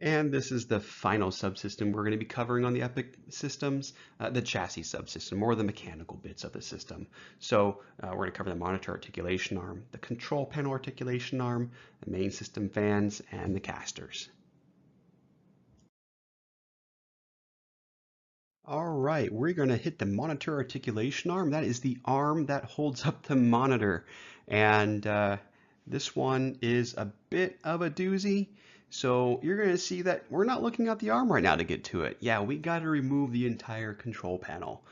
And this is the final subsystem we're going to be covering on the Epiq systems, the chassis subsystem, or the mechanical bits of the system. So we're going to cover the monitor articulation arm, the control panel articulation arm, the main system fans, and the casters. All right, we're going to hit the monitor articulation arm. That is the arm that holds up the monitor. And this one is a bit of a doozy. So you're going to see that we're not looking at the arm right now to get to it. Yeah, we got to remove the entire control panel.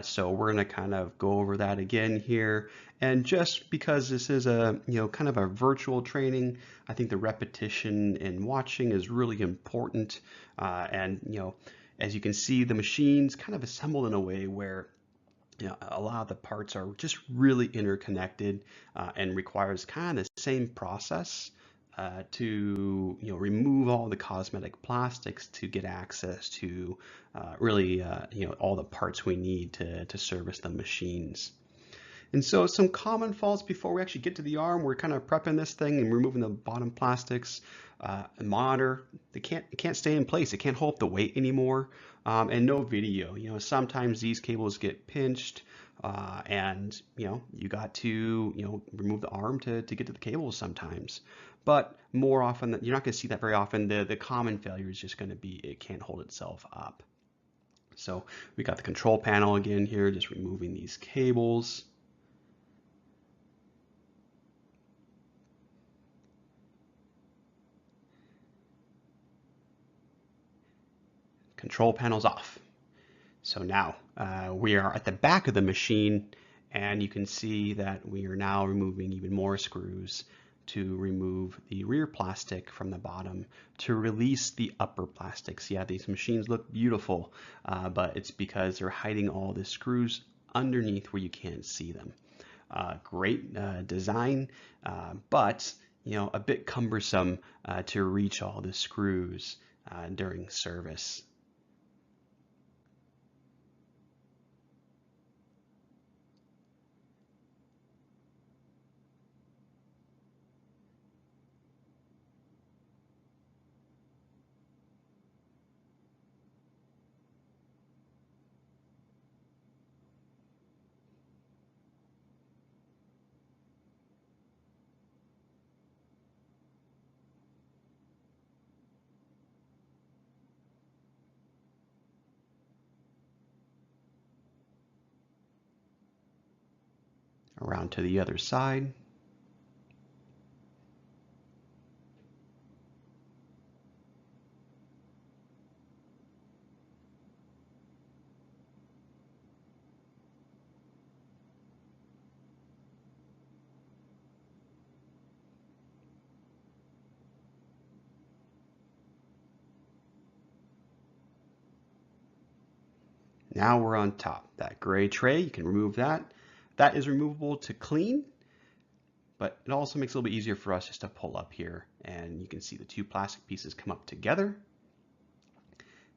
So we're going to kind of go over that again here. And just because this is a, kind of a virtual training, I think the repetition and watching is really important. As you can see, the machine's kind of assembled in a way where a lot of the parts are just really interconnected and requires kind of the same process to remove all the cosmetic plastics to get access to really all the parts we need to service the machines. And so some common faults before we actually get to the arm, we're kind of prepping this thing and removing the bottom plastics. The monitor, it can't stay in place. It can't hold up the weight anymore. And no video. Sometimes these cables get pinched and you got to remove the arm to get to the cables sometimes. But more often, you're not going to see that very often. The common failure is just going to be it can't hold itself up. So we got the control panel again here, just removing these cables. Control panel's off. So now we are at the back of the machine, and you can see that we are now removing even more screws to remove the rear plastic from the bottom to release the upper plastics. Yeah, these machines look beautiful, but it's because they're hiding all the screws underneath where you can't see them. Great design, but a bit cumbersome to reach all the screws during service. Around to the other side. Now we're on top. That gray tray, you can remove that. That is removable to clean, but it also makes it a little bit easier for us just to pull up here, and you can see the two plastic pieces come up together.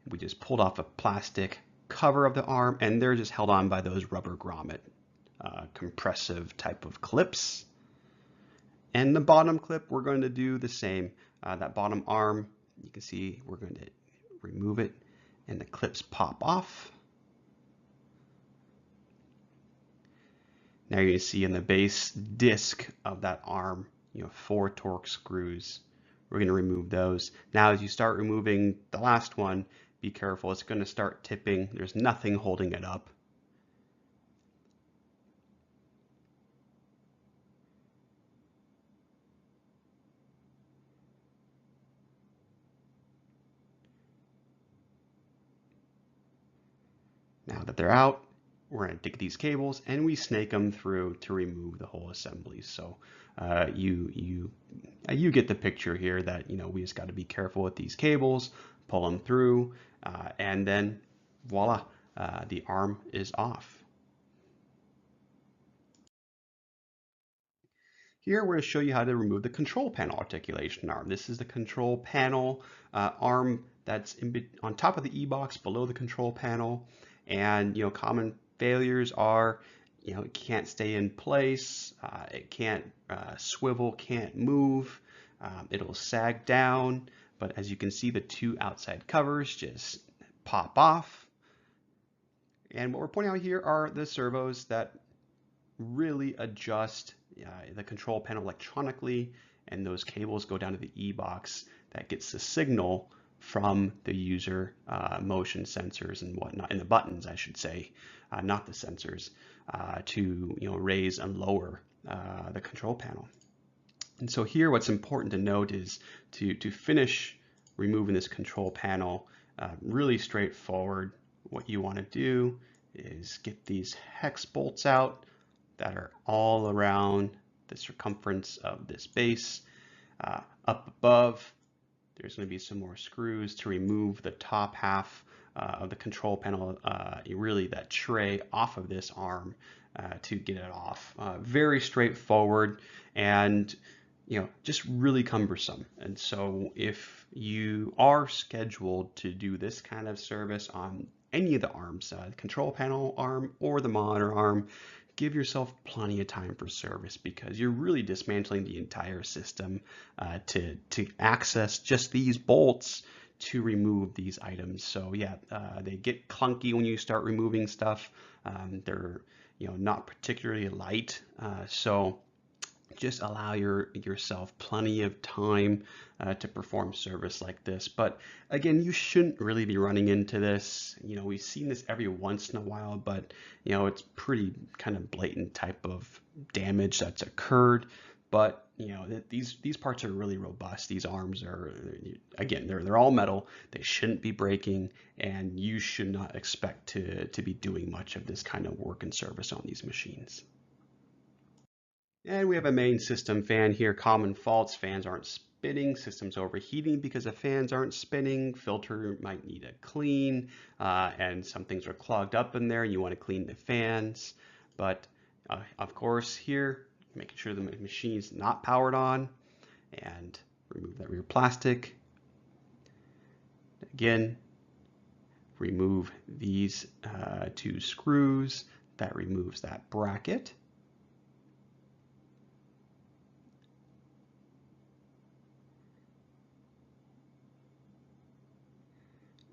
We just pulled off a plastic cover of the arm, and they're just held on by those rubber grommet compressive type of clips. And the bottom clip, we're going to do the same. That bottom arm, you can see we're going to remove it, and the clips pop off. Now you're going to see in the base disc of that arm, 4 Torx screws. We're going to remove those. Now as you start removing the last one, be careful, it's going to start tipping. There's nothing holding it up. Now that they're out, we're going to dig these cables and we snake them through to remove the whole assembly. So you get the picture here that we just got to be careful with these cables, pull them through, and then voila, the arm is off. Here we're going to show you how to remove the control panel articulation arm. This is the control panel arm that's on top of the e-box below the control panel. And common failures are it can't stay in place, it can't swivel, can't move, it'll sag down, But as you can see, the two outside covers just pop off. And what we're pointing out here are the servos that really adjust the control panel electronically, and those cables go down to the e-box that gets the signal from the user motion sensors and whatnot, and the buttons, I should say, not the sensors, to raise and lower the control panel. And so here, what's important to note is to finish removing this control panel, really straightforward. What you want to do is get these hex bolts out that are all around the circumference of this base. Up above, there's going to be some more screws to remove the top half of the control panel, really that tray off of this arm to get it off. Very straightforward and just really cumbersome. And so if you are scheduled to do this kind of service on any of the arms, the control panel arm or the monitor arm, give yourself plenty of time for service, because you're really dismantling the entire system to access just these bolts to remove these items. So yeah, they get clunky when you start removing stuff. They're not particularly light, so just allow yourself plenty of time to perform service like this. But again, you shouldn't really be running into this. We've seen this every once in a while, but it's pretty kind of blatant type of damage that's occurred. But these parts are really robust. These arms are, again, they're all metal. They shouldn't be breaking, and you should not expect to be doing much of this kind of work and service on these machines. And we have a main system fan here. Common faults: fans aren't spinning, system's overheating because the fans aren't spinning, filter might need a clean, and some things are clogged up in there and you want to clean the fans. But of course here, making sure the machine's not powered on, and remove that rear plastic. Again, remove these two screws. That removes that bracket.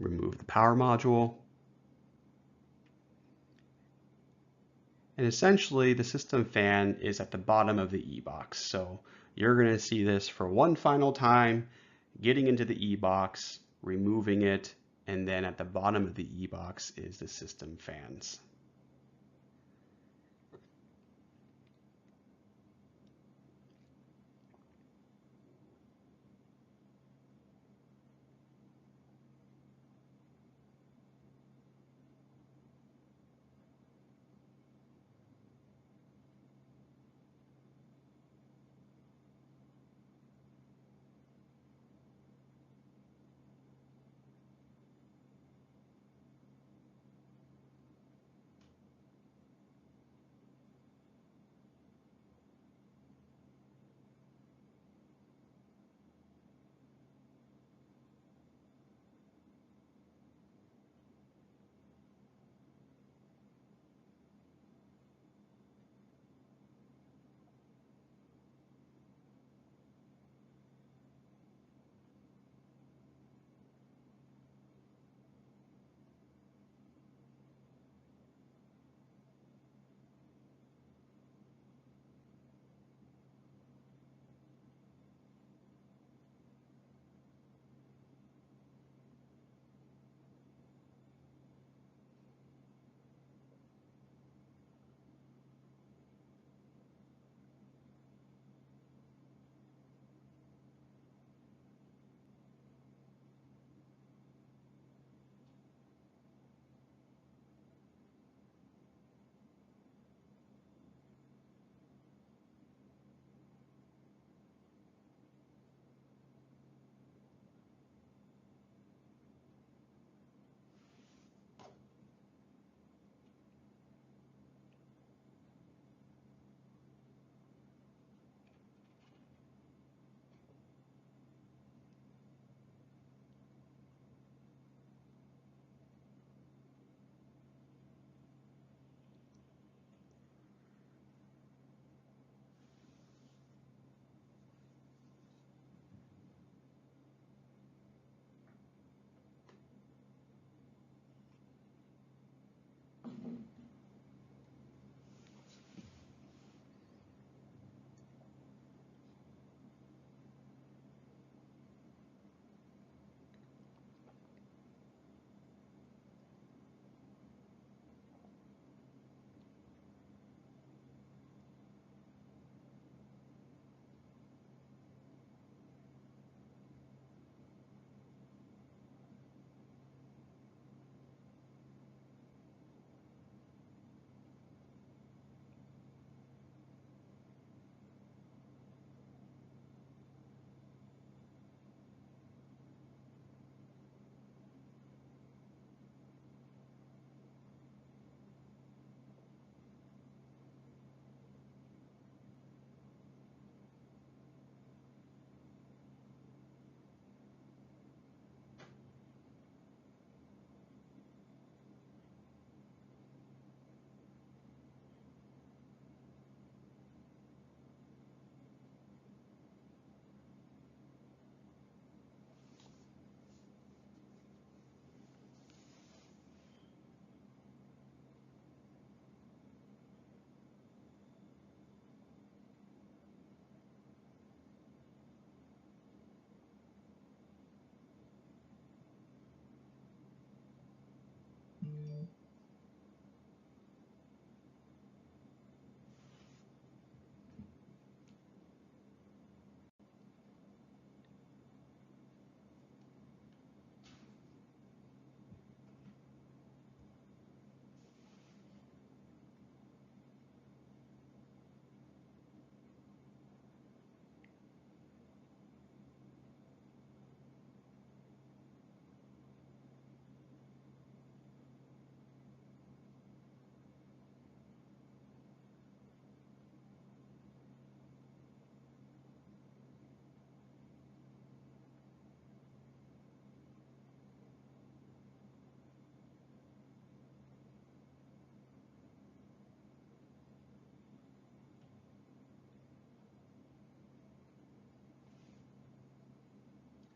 Remove the power module. And essentially, the system fan is at the bottom of the e-box. So you're going to see this for one final time, getting into the e-box, removing it, and then at the bottom of the e-box is the system fans.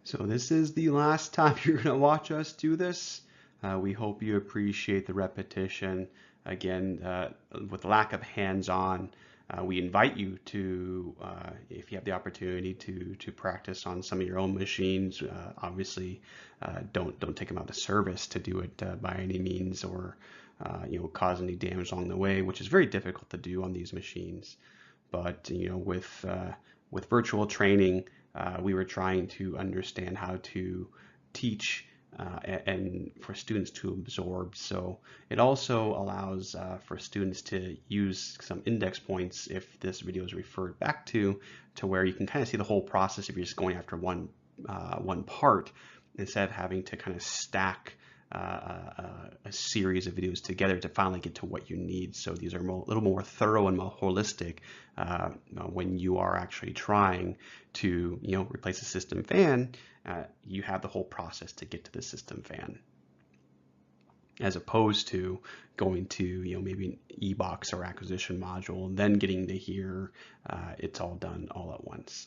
So this is the last time you're going to watch us do this. We hope you appreciate the repetition. Again, with lack of hands-on, we invite you to, if you have the opportunity to practice on some of your own machines. Obviously, don't take them out of service to do it by any means, or cause any damage along the way, which is very difficult to do on these machines. But with virtual training, we were trying to understand how to teach and for students to absorb. So it also allows for students to use some index points if this video is referred back to where you can kind of see the whole process if you're just going after one part, instead of having to kind of stack a series of videos together to finally get to what you need. So these are a little more thorough and more holistic when you are actually trying to replace a system fan. You have the whole process to get to the system fan, as opposed to going to maybe an e-box or acquisition module and then getting to here. It's all done all at once.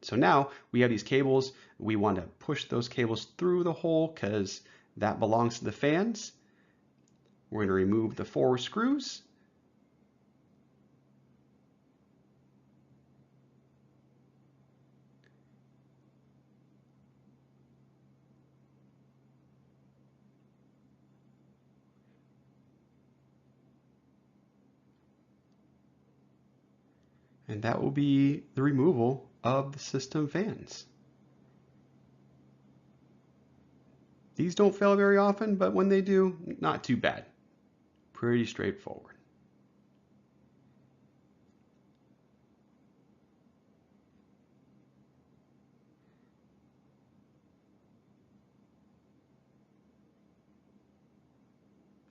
So now we have these cables. We want to push those cables through the hole because that belongs to the fans. We're going to remove the 4 screws. And that will be the removal of the system fans. These don't fail very often, but when they do, not too bad. Pretty straightforward.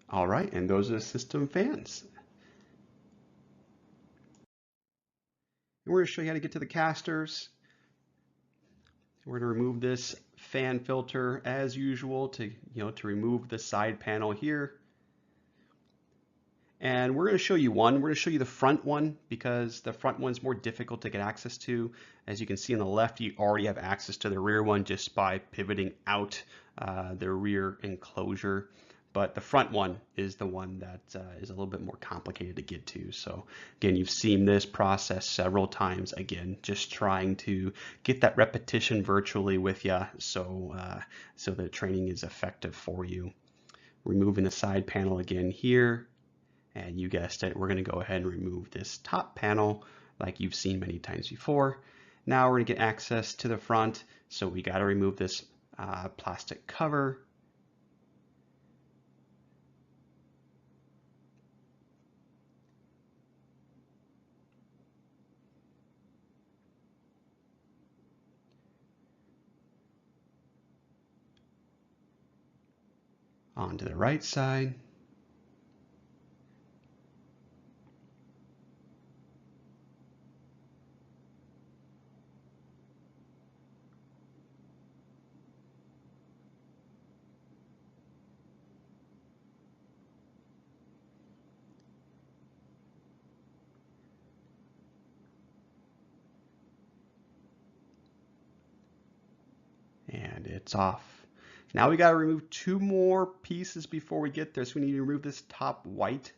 All right, and those are the system fans. And we're going to show you how to get to the casters. We're going to remove this fan filter as usual to remove the side panel here. And we're going to show you one. We're going to show you the front one because the front one's more difficult to get access to. As you can see on the left, you already have access to the rear one just by pivoting out the rear enclosure. But the front one is the one that is a little bit more complicated to get to. So again, you've seen this process several times. Again, just trying to get that repetition virtually with you, so the training is effective for you. Removing the side panel again here, and you guessed it, we're going to go ahead and remove this top panel like you've seen many times before. Now we're going to get access to the front, so we got to remove this plastic cover. Onto the right side. And it's off. Now we got to remove 2 more pieces before we get there. So we need to remove this top white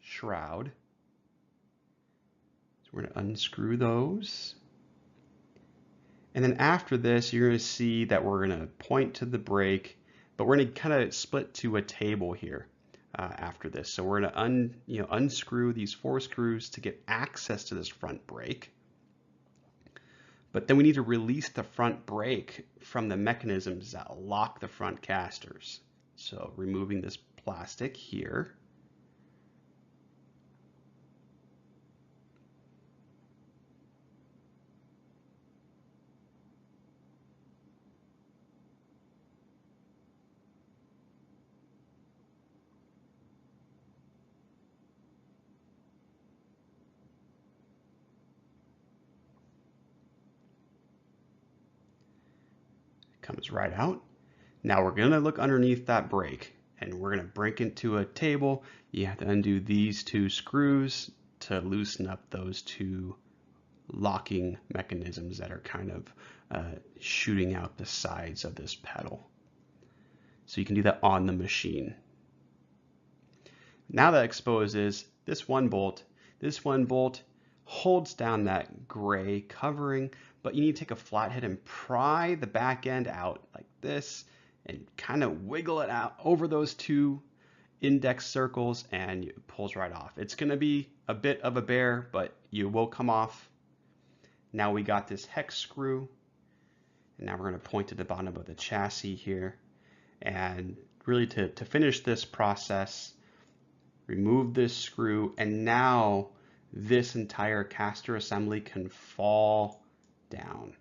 shroud. So we're going to unscrew those. And then after this, you're going to see that we're going to point to the brake, but we're going to kind of split to a table here after this. So we're going to unscrew these 4 screws to get access to this front brake. But then we need to release the front brake from the mechanisms that lock the front casters. So removing this plastic here. Comes right out. Now we're going to look underneath that brake, and we're going to break into a table. You have to undo these 2 screws to loosen up those 2 locking mechanisms that are kind of shooting out the sides of this pedal. So you can do that on the machine. Now that exposes this one bolt. This one bolt holds down that gray covering, but you need to take a flathead and pry the back end out like this and kind of wiggle it out over those two index circles, and it pulls right off. It's going to be a bit of a bear, but you will come off. Now we got this hex screw, and now we're going to point to the bottom of the chassis here, and really to finish this process, remove this screw, and now this entire caster assembly can fall down.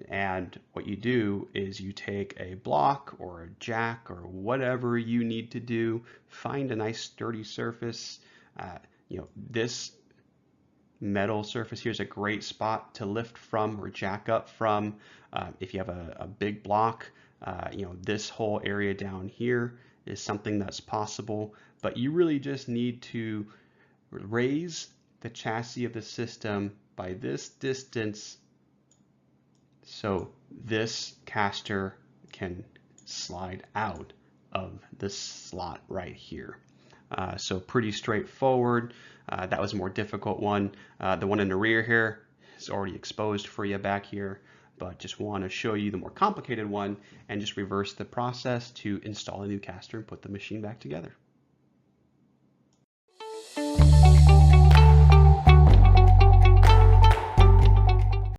And what you do is you take a block or a jack or whatever you need to do, find a nice sturdy surface. This metal surface here is a great spot to lift from or jack up from. If you have a big block, this whole area down here is something that's possible, but you really just need to raise the chassis of the system by this distance so this caster can slide out of this slot right here. So pretty straightforward. That was a more difficult one. The one in the rear here is already exposed for you back here, but just want to show you the more complicated one and just reverse the process to install a new caster and put the machine back together.